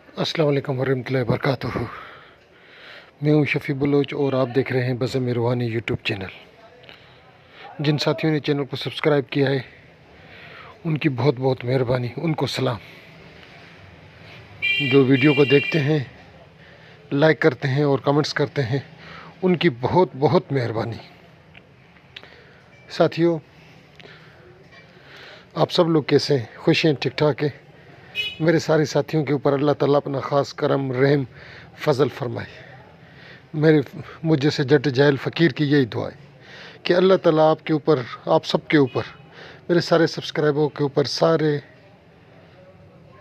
अस्सलाम वालेकुम वरहमतुल्लाहि वबरकातुहू। मैं हूं शफ़ी बलोच और आप देख रहे हैं बज़म रूहानी यूट्यूब चैनल। जिन साथियों ने चैनल को सब्सक्राइब किया है उनकी बहुत बहुत मेहरबानी, उनको सलाम। जो वीडियो को देखते हैं, लाइक करते हैं और कमेंट्स करते हैं, उनकी बहुत बहुत मेहरबानी। साथियों, आप सब लोग कैसे हैं? खुश हैं? ठीक ठाक है? मेरे सारे साथियों के ऊपर अल्लाह ताला अपना ख़ास करम रहम फ़ज़ल फरमाए। मुझ जैसे जट जाहिल फ़कीर की यही दुआ है कि अल्लाह ताला आपके ऊपर, आप सब के ऊपर, मेरे सारे सब्सक्राइबरों के ऊपर, सारे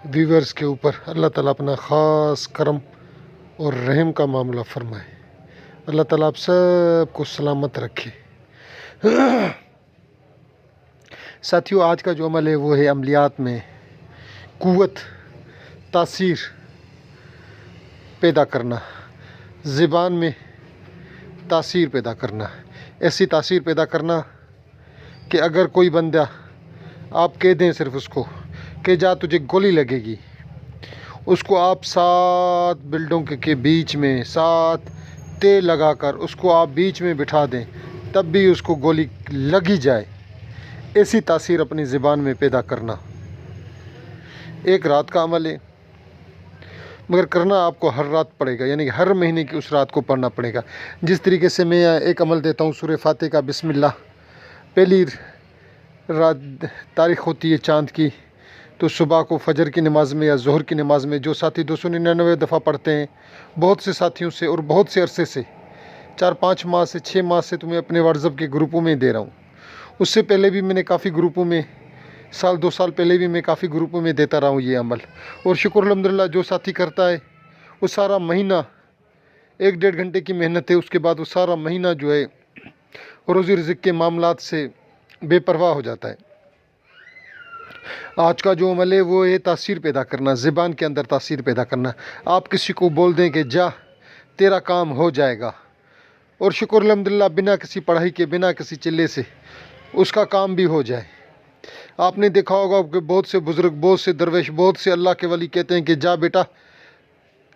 व्यूवर्स के ऊपर अल्लाह ताला अपना ख़ास करम और रहम का मामला फरमाए। अल्लाह ताला आप सब को सलामत रखे। साथियों, आज का जो अमल है वो है अमलियात में क़ुव्वत तासीर पैदा करना, ज़बान में तासीर पैदा करना। ऐसी तासीर पैदा करना कि अगर कोई बंदा, आप कह दें सिर्फ उसको कि जा तुझे गोली लगेगी, उसको आप 7 बिल्डिंग के बीच में 7 तेल लगाकर उसको आप बीच में बिठा दें, तब भी उसको गोली लगी जाए। ऐसी तासीर अपनी ज़बान में पैदा करना एक रात का अमल है, मगर करना आपको हर रात पड़ेगा, यानी कि हर महीने की उस रात को पढ़ना पड़ेगा। जिस तरीके से मैं एक अमल देता हूँ, सूरह फातिहा का बिस्मिल्लाह, पहली रात तारीख़ होती है चाँद की, तो सुबह को फजर की नमाज़ में या ज़ोहर की नमाज़ में जो साथी 299 दफ़ा पढ़ते हैं, बहुत से साथियों से और बहुत से अरसे से, 4-5 माह से 6 माह से तुम्हें अपने व्हाट्सएप के ग्रुपों में दे रहा हूँ। उससे पहले भी मैंने काफ़ी ग्रुपों में, साल 2 साल पहले भी मैं काफ़ी ग्रुपों में देता रहा हूँ ये अमल। और शुक्र अल्हम्दुलिल्लाह, जो साथी करता है वो सारा महीना, 1-1.5 घंटे की मेहनत है, उसके बाद वो सारा महीना जो है रोज़ी रिज़्क़ के मामलात से बेपरवाह हो जाता है। आज का जो अमल है वो है तासीर पैदा करना, ज़बान के अंदर तासीर पैदा करना। आप किसी को बोल दें कि जा तेरा काम हो जाएगा, और शुक्र अल्हम्दुलिल्लाह बिना किसी पढ़ाई के, बिना किसी चिल्ले से उसका काम भी हो जाए। आपने देखा होगा कि बहुत से बुज़ुर्ग, बहुत से दरवेश, बहुत से अल्लाह के वली कहते हैं कि जा बेटा,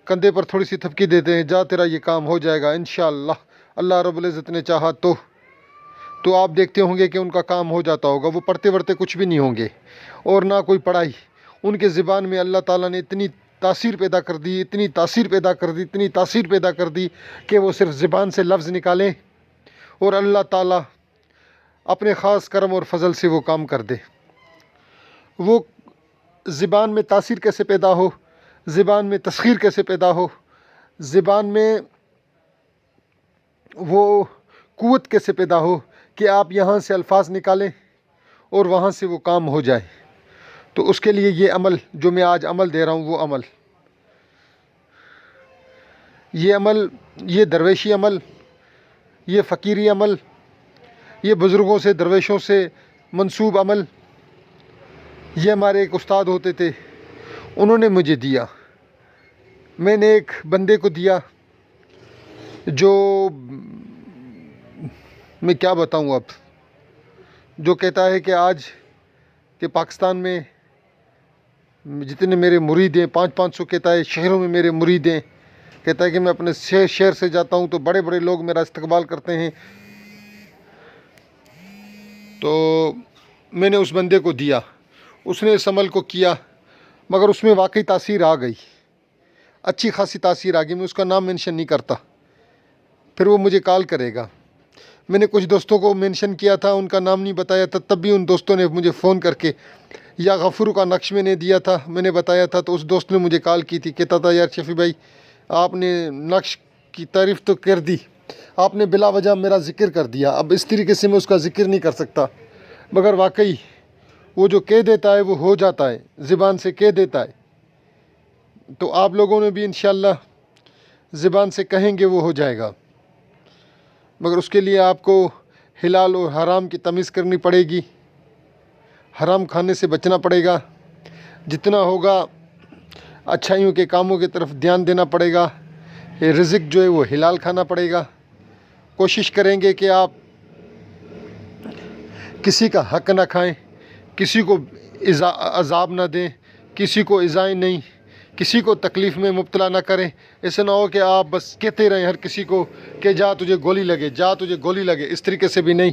कंधे पर थोड़ी सी थपकी देते हैं, जा तेरा ये काम हो जाएगा इंशाअल्लाह, अल्लाह रब्बुल इज़्ज़त ने चाहा तो आप देखते होंगे कि उनका काम हो जाता होगा। वो पढ़ते वढ़ते कुछ भी नहीं होंगे और ना कोई पढ़ाई। उनके ज़बान में अल्लाह ताला ने इतनी तासीर पैदा कर दी, इतनी तासीर पैदा कर दी, इतनी तासीर पैदा कर दी कि वो सिर्फ ज़बान से लफ्ज़ निकालें और अल्लाह ताला अपने ख़ास करम और फ़ज़ल से वो काम कर दे। वो ज़बान में तासीर कैसे पैदा हो, ज़बान में तस्ख़ीर कैसे पैदा हो, ज़बान में वो क़ुव्वत कैसे पैदा हो कि आप यहाँ से अल्फाज निकालें और वहाँ से वो काम हो जाए। तो उसके लिए ये अमल जो मैं आज अमल दे रहा हूँ, वो अमल, ये दरवेशी अमल, ये फ़कीरी अमल, ये बुज़ुर्गों से, दरवेशों से मंसूब अमल, ये हमारे एक उस्ताद होते थे, उन्होंने मुझे दिया। मैंने एक बंदे को दिया जो, मैं क्या बताऊँ अब, जो कहता है कि आज के पाकिस्तान में जितने मेरे मुरीद हैं, 500 कहता है शहरों में मेरे मुरीद हैं, कहता है कि मैं अपने शहर से जाता हूँ तो बड़े बड़े लोग मेरा इस्तकबाल करते हैं। तो मैंने उस बंदे को दिया, उसने इस अमल को किया, मगर उसमें वाकई तासीर आ गई, अच्छी खासी तासीर आ गई। मैं उसका नाम मेंशन नहीं करता, फिर वो मुझे कॉल करेगा। मैंने कुछ दोस्तों को मेंशन किया था, उनका नाम नहीं बताया था, तब भी उन दोस्तों ने मुझे फ़ोन करके, या गफूर का नक्श मैंने दिया था, मैंने बताया था, तो उस दोस्त ने मुझे कॉल की थी, कहता था यार शफ़ी भाई, आपने नक्श की तारीफ़ तो कर दी, आपने बिला वजह मेरा ज़िक्र कर दिया। अब इस तरीके से मैं उसका ज़िक्र नहीं कर सकता, मगर वाकई वो जो कह देता है वो हो जाता है, ज़बान से कह देता है। तो आप लोगों ने भी इंशाअल्लाह ज़बान से कहेंगे वो हो जाएगा, मगर उसके लिए आपको हिलाल और हराम की तमीज़ करनी पड़ेगी, हराम खाने से बचना पड़ेगा, जितना होगा अच्छाइयों के कामों की तरफ ध्यान देना पड़ेगा। रिज़्क़ जो है वो हिलाल खाना पड़ेगा। कोशिश करेंगे कि आप किसी का हक़ ना खाएं, किसी को अज़ाब ना दें, किसी को इज़ाएं नहीं, کسی کو تکلیف میں مبتلا نہ کریں. ایسا نہ ہو کہ آپ بس کہتے رہیں ہر کسی کو کہ جا تجھے گولی لگے، جا تجھے گولی لگے. اس طریقے سے بھی نہیں،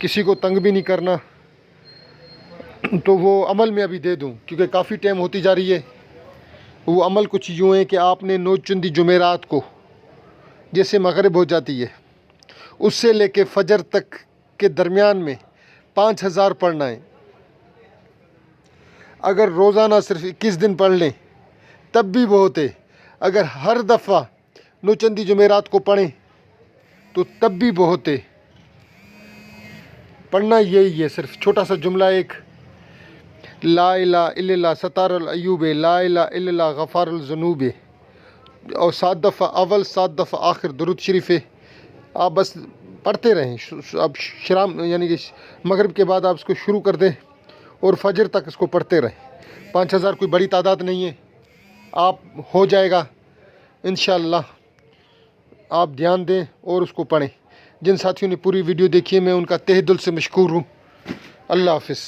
کسی کو تنگ بھی نہیں کرنا. تو وہ عمل میں ابھی دے دوں کیونکہ کافی ٹائم ہوتی جا رہی ہے. وہ عمل کچھ یوں ہے کہ آپ نے نوچندی جمعرات کو جیسے مغرب ہو جاتی ہے اس سے لے کے فجر تک کے درمیان میں 5000 پڑھنا ہے. اگر روزانہ صرف 21 دن پڑھ لیں تب بھی بہت ہے. اگر ہر دفعہ نوچندی جمعرات کو پڑھیں تو تب بھی بہت ہے. پڑھنا یہی ہے، صرف چھوٹا سا جملہ ایک، لا الہ الا اللہ ستار العیوب، لا الہ الا اللہ غفار الذنوب، اور 7 دفعہ اول 7 دفعہ آخر درود شریف ہے. آپ بس پڑھتے رہیں. اب شام یعنی کہ مغرب کے بعد آپ اس کو شروع کر دیں اور فجر تک اس کو پڑھتے رہیں. 5000 کوئی بڑی تعداد نہیں ہے، آپ ہو جائے گا انشاءاللہ. آپ دھیان دیں اور اس کو پڑھیں. جن ساتھیوں نے پوری ویڈیو دیکھی ہے میں ان کا تہہ دل سے مشکور ہوں. اللہ حافظ.